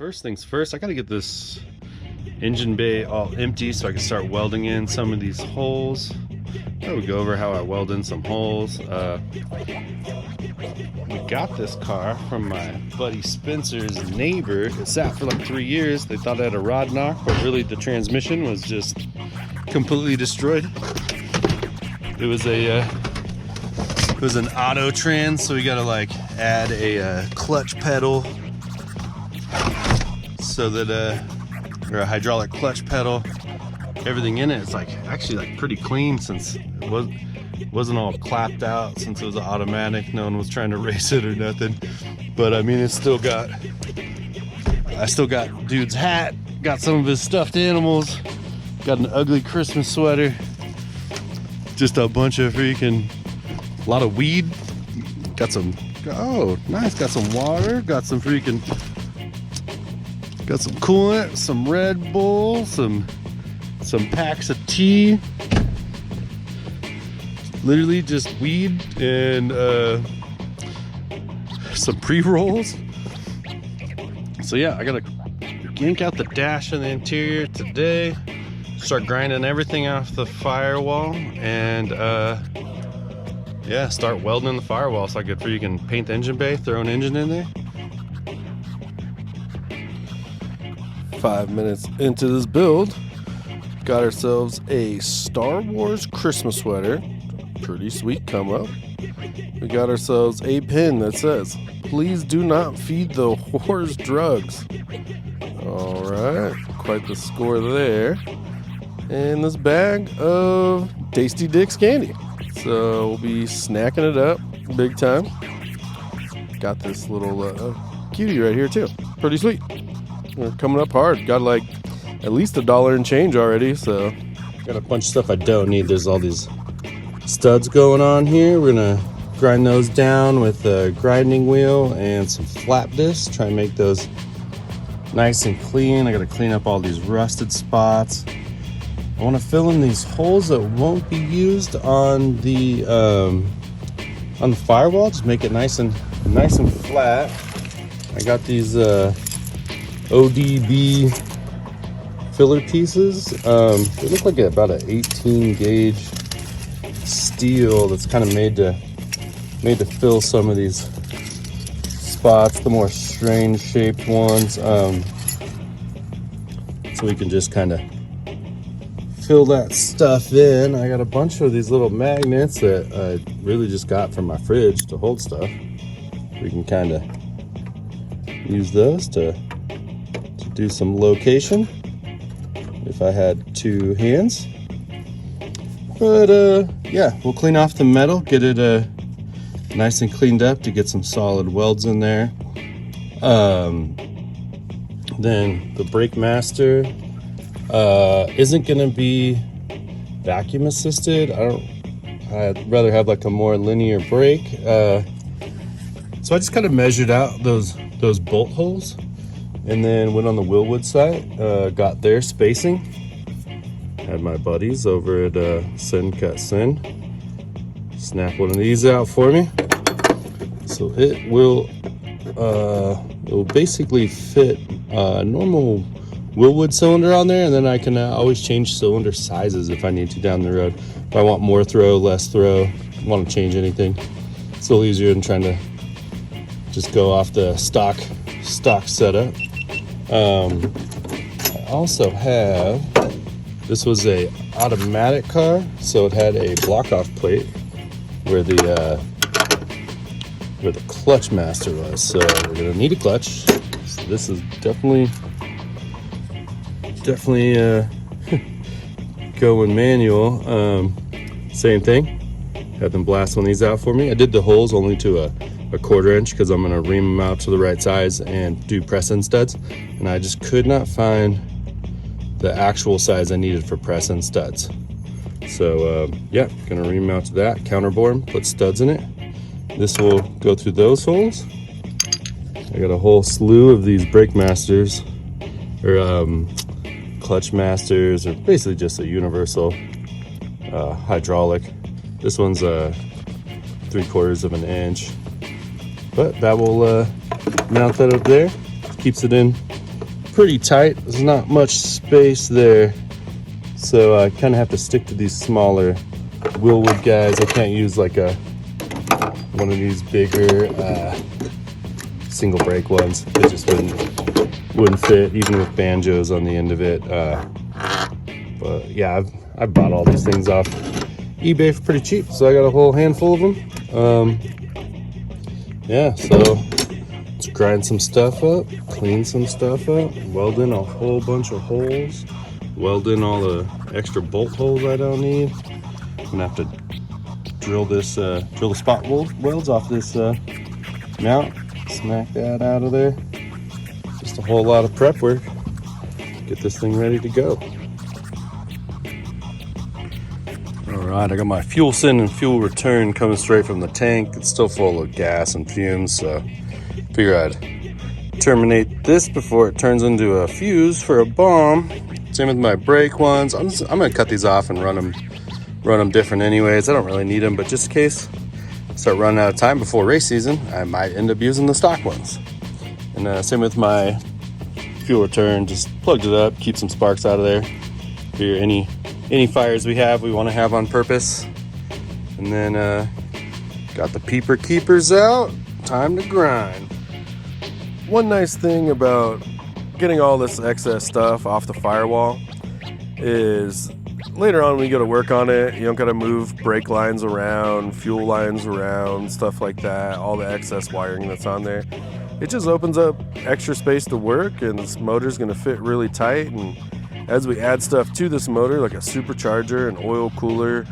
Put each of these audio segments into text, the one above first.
first things first, I gotta get this engine bay all empty so I can start welding in some of these holes. I would go over how I weld in some holes. We got this car from my buddy Spencer's neighbor. It sat for like 3 years. They thought it had a rod knock, but really the transmission was just completely destroyed. It was an auto trans, so we gotta like add a clutch pedal so that or a hydraulic clutch pedal. Everything in it is like actually like pretty clean since it wasn't all clapped out since it was automatic. No one was trying to race it or nothing. But I mean, I still got dude's hat, got some of his stuffed animals, got an ugly Christmas sweater, just a bunch of freaking, a lot of weed, got some, oh nice, got some water, got some coolant, some Red Bull, some packs of tea, literally just weed and some pre-rolls. So yeah, I gotta yank out the dash and the interior today, start grinding everything off the firewall, and yeah, start welding the firewall so I could freaking paint the engine bay, throw an engine in there. 5 minutes into this build, got ourselves a Star Wars Christmas sweater, pretty sweet come up. We got ourselves a pin that says, "Please do not feed the whores drugs." All right, quite the score there. And this bag of Tasty Dicks candy. So we'll be snacking it up big time. Got this little cutie right here too, pretty sweet. We're coming up hard. Got like at least $1 and change already, so. Got a bunch of stuff I don't need. There's all these studs going on here. We're gonna grind those down with a grinding wheel and some flat discs. Try and make those nice and clean. I gotta clean up all these rusted spots. I wanna fill in these holes that won't be used on the firewall. Just make it nice and flat. I got these ODB filler pieces. They look like about an 18 gauge steel that's kind of made to fill some of these spots, the more strange shaped ones. So we can just kind of fill that stuff in. I got a bunch of these little magnets that I really just got from my fridge to hold stuff. We can kind of use those to do some location if I had 2 hands. But yeah, we'll clean off the metal, get it nice and cleaned up to get some solid welds in there. Then the brake master isn't gonna be vacuum assisted. I'd rather have like a more linear brake. So I just kind of measured out those bolt holes, and then went on the Willwood site, got their spacing. Had my buddies over at Send Cut Send snap one of these out for me. So it will basically fit a normal Willwood cylinder on there, and then I can always change cylinder sizes if I need to down the road. If I want more throw, less throw, want to change anything, it's a little easier than trying to just go off the stock setup. I also have, this was a automatic car, so it had a block off plate where the clutch master was. So we're gonna need a clutch. So this is definitely going manual. Same thing. Had them blast one of these out for me. I did the holes only to a 1/4 inch because I'm gonna ream them out to the right size and do press-in studs, and I just could not find the actual size I needed for press-in studs. So yeah, gonna ream out to that, counterbore them, put studs in it. This will go through those holes. I got a whole slew of these brake masters, or clutch masters, or basically just a universal hydraulic. This one's 3/4 of an inch, but that will mount that up there, keeps it in pretty tight. There's not much space there. So I kind of have to stick to these smaller Willwood guys. I can't use like one of these bigger single brake ones. It just wouldn't fit, even with banjos on the end of it. But yeah, I've bought all these things off eBay for pretty cheap, so I got a whole handful of them. Yeah, so let's grind some stuff up, clean some stuff up, weld in a whole bunch of holes, weld in all the extra bolt holes I don't need. I'm gonna have to drill the spot welds off this mount, smack that out of there. Just a whole lot of prep work. Get this thing ready to go. All right, I got my fuel send and fuel return coming straight from the tank. It's still full of gas and fumes, so figure I'd terminate this before it turns into a fuse for a bomb. Same with my brake ones. I'm gonna cut these off and run them different anyways. I don't really need them, but just in case I start running out of time before race season, I might end up using the stock ones. And same with my fuel return, just plugged it up, keep some sparks out of there. Figure any fires we want to have on purpose. And then got the peeper keepers out, time to grind. One nice thing about getting all this excess stuff off the firewall is later on when you go to work on it, you don't got to move brake lines around, fuel lines around, stuff like that, all the excess wiring that's on there. It just opens up extra space to work, and this motor's going to fit really tight. And as we add stuff to this motor, like a supercharger, an oil cooler,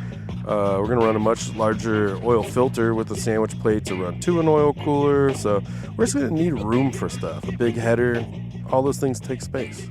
we're going to run a much larger oil filter with a sandwich plate to run to an oil cooler. So we're just going to need room for stuff, a big header. All those things take space.